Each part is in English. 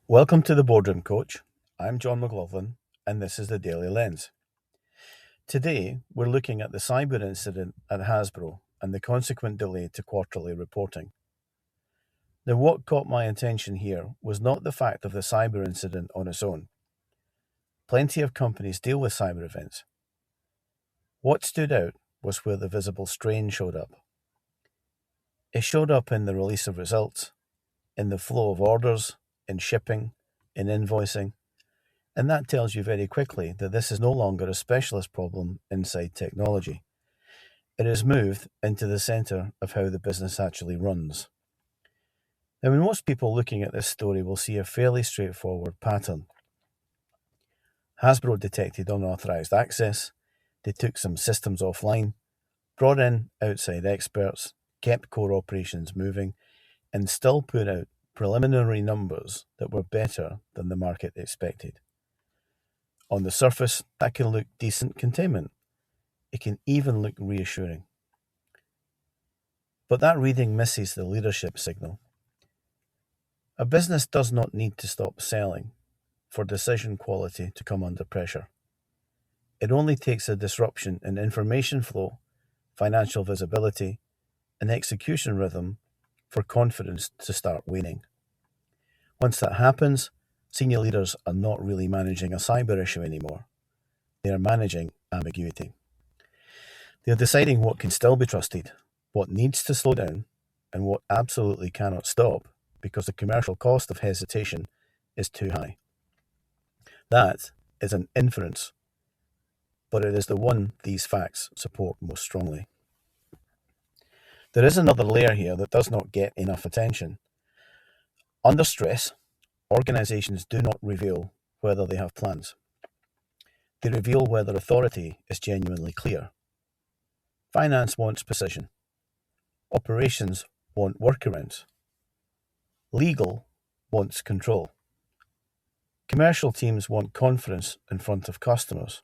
Welcome to the Boardroom Coach. I'm John McLaughlin, and this is the Daily Lens. Today, we're looking at the cyber incident at Hasbro and the consequent delay to quarterly reporting. Now, what caught my attention here was not the fact of the cyber incident on its own. Plenty of companies deal with cyber events. What stood out was where the visible strain showed up. It showed up in the release of results, in the flow of orders, in shipping, in invoicing, and that tells you very quickly that this is no longer a specialist problem inside technology. It has moved into the center of how the business actually runs. Now, when most people looking at this story will see a fairly straightforward pattern. Hasbro detected unauthorized access, they took some systems offline, brought in outside experts, kept core operations moving, and still put out preliminary numbers that were better than the market expected. On the surface, that can look decent containment. It can even look reassuring. But that reading misses the leadership signal. A business does not need to stop selling for decision quality to come under pressure. It only takes a disruption in information flow, financial visibility, and execution rhythm for confidence to start waning. Once that happens, senior leaders are not really managing a cyber issue anymore. They are managing ambiguity. They are deciding what can still be trusted, what needs to slow down, and what absolutely cannot stop because the commercial cost of hesitation is too high. That is an inference, but it is the one these facts support most strongly. There is another layer here that does not get enough attention. Under stress, organizations do not reveal whether they have plans. They reveal whether authority is genuinely clear. Finance wants precision. Operations want workarounds. Legal wants control. Commercial teams want confidence in front of customers.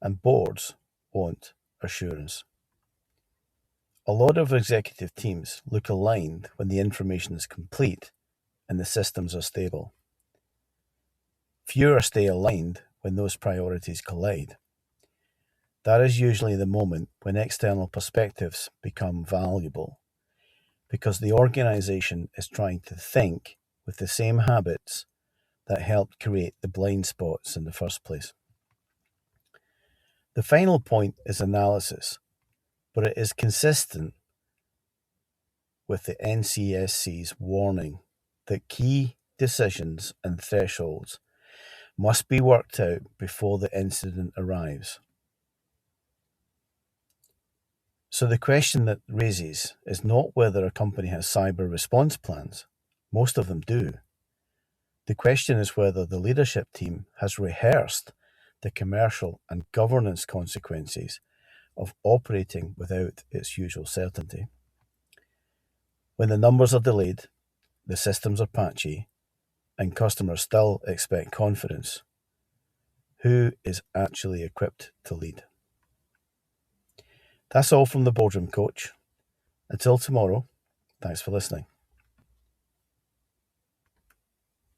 And boards want assurance. A lot of executive teams look aligned when the information is complete and the systems are stable. Fewer stay aligned when those priorities collide. That is usually the moment when external perspectives become valuable, because the organization is trying to think with the same habits that helped create the blind spots in the first place. The final point is analysis, but it is consistent with the NCSC's warning that key decisions and thresholds must be worked out before the incident arrives. So the question that raises is not whether a company has cyber response plans. Most of them do. The question is whether the leadership team has rehearsed the commercial and governance consequences of operating without its usual certainty. When the numbers are delayed, the systems are patchy, and customers still expect confidence, who is actually equipped to lead? That's all from the Boardroom Coach. Until tomorrow, thanks for listening.